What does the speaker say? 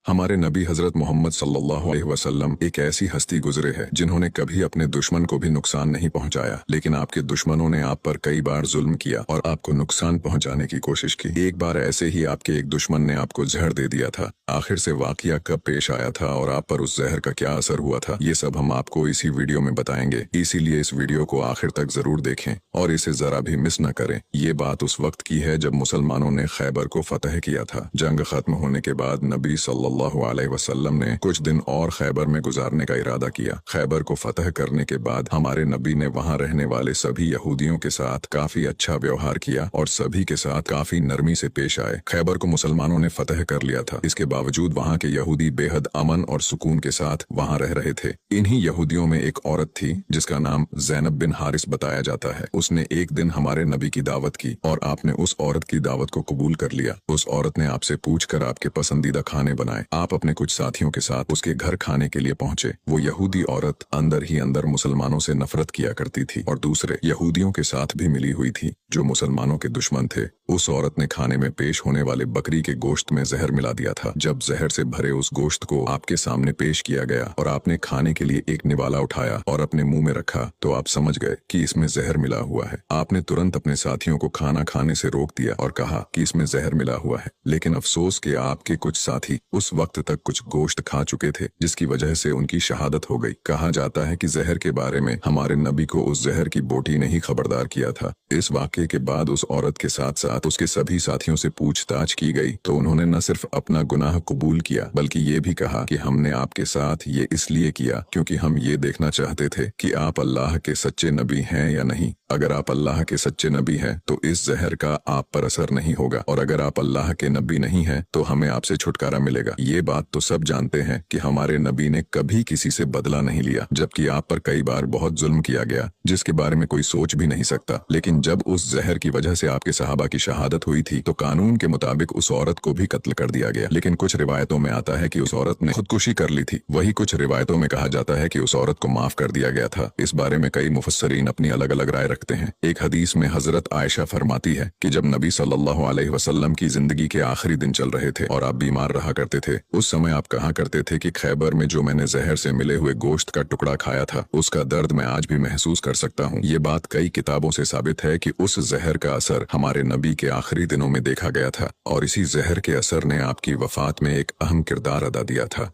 हमारे नबी हजरत मोहम्मद सल्लल्लाहु अलैहि वसल्लम एक ऐसी हस्ती गुजरे है जिन्होंने कभी अपने दुश्मन को भी नुकसान नहीं पहुंचाया, लेकिन आपके दुश्मनों ने आप पर कई बार जुल्म किया और आपको नुकसान पहुंचाने की कोशिश की। एक बार ऐसे ही आपके एक दुश्मन ने आपको जहर दे दिया था। आखिर से वाकया कब पेश आया था और आप पर उस जहर का क्या असर हुआ था, ये सब हम आपको इसी वीडियो में बताएंगे। इसीलिए इस वीडियो को आखिर तक जरूर देखें और इसे जरा भी मिस न करें। ये बात उस वक्त की है जब मुसलमानों ने खैबर को फतह किया था। जंग खत्म होने के बाद नबी सल्लल्लाहु अलैहि वसल्लम ने कुछ दिन और खैबर में गुजारने का इरादा किया। खैबर को फतह करने के बाद हमारे नबी ने वहां रहने वाले सभी यहूदियों के साथ काफी अच्छा व्यवहार किया और सभी के साथ काफी नरमी से पेश आए। खैबर को मुसलमानों ने फतह कर लिया था, इसके बावजूद वहां के यहूदी बेहद अमन और सुकून के साथ वहां रह रहे थे। इन्हीं यहूदियों में एक औरत थी जिसका नाम ज़ैनब बिन हारिस बताया जाता है। उसने एक दिन हमारे नबी की दावत की और आपने उस औरत की दावत को कबूल कर लिया। उस औरत ने आपसे पूछकर आपके पसंदीदा खाने बनाए। आप अपने कुछ साथियों के साथ उसके घर खाने के लिए पहुंचे। वो यहूदी औरत अंदर ही अंदर मुसलमानों से नफरत किया करती थी और दूसरे यहूदियों के साथ भी मिली हुई थी जो मुसलमानों के दुश्मन थे। उस औरत ने खाने में पेश होने वाले बकरी के गोश्त में जहर मिला दिया था। जब जहर से भरे उस गोश्त को आपके सामने पेश किया गया और आपने खाने के लिए एक निवाला उठाया और अपने मुंह में रखा तो आप समझ गए कि इसमें जहर मिला हुआ है। आपने तुरंत अपने साथियों को खाना खाने से रोक दिया और कहा कि इसमें जहर मिला हुआ है, लेकिन अफसोस कि आपके कुछ साथी उस वक्त तक कुछ गोश्त खा चुके थे जिसकी वजह से उनकी शहादत हो गई। कहा जाता है कि जहर के बारे में हमारे नबी को उस जहर की बोटी ने ही खबरदार किया था। इस वाक़ये के बाद उस औरत के साथ साथ उसके सभी साथियों से पूछताछ की गई तो उन्होंने न सिर्फ अपना गुनाह कबूल किया बल्कि ये भी कहा कि हमने आपके साथ ये इसलिए किया क्योंकि हम ये देखना चाहते थे कि आप अल्लाह के सच्चे नबी हैं या नहीं। अगर आप अल्लाह के सच्चे नबी हैं तो इस जहर का आप पर असर नहीं होगा और अगर आप अल्लाह के नबी नहीं हैं तो हमें आपसे छुटकारा मिलेगा। ये बात तो सब जानते हैं कि हमारे नबी ने कभी किसी से बदला नहीं लिया, जबकि आप पर कई बार बहुत जुल्म किया गया जिसके बारे में कोई सोच भी नहीं सकता। लेकिन जब उस जहर की वजह से आपके सहाबा की शहादत हुई थी तो कानून के मुताबिक उस औरत को भी कत्ल कर दिया गया। लेकिन कुछ रिवायतों में आता है कि उस औरत ने खुदकुशी कर ली थी। वही कुछ रिवायतों में कहा जाता है कि उस औरत को माफ कर दिया गया था। इस बारे में कई मुफस्सरीन अपनी अलग अलग राय रखते हैं। एक हदीस में हजरत आयशा फरमाती है कि जब नबी सल्लल्लाहु अलैहि वसल्लम की जिंदगी के आखिरी दिन चल रहे थे और आप बीमार रहा करते थे, उस समय आप कहा करते थे कि खैबर में जो मैंने जहर से मिले हुए गोश्त का टुकड़ा खाया था उसका दर्द मैं आज भी महसूस कर सकता हूँ। ये बात कई किताबों से साबित है कि उस जहर का असर हमारे नबी के आखिरी दिनों में देखा गया था और इसी जहर के असर ने आपकी वफात में एक अहम किरदार अदा दिया था।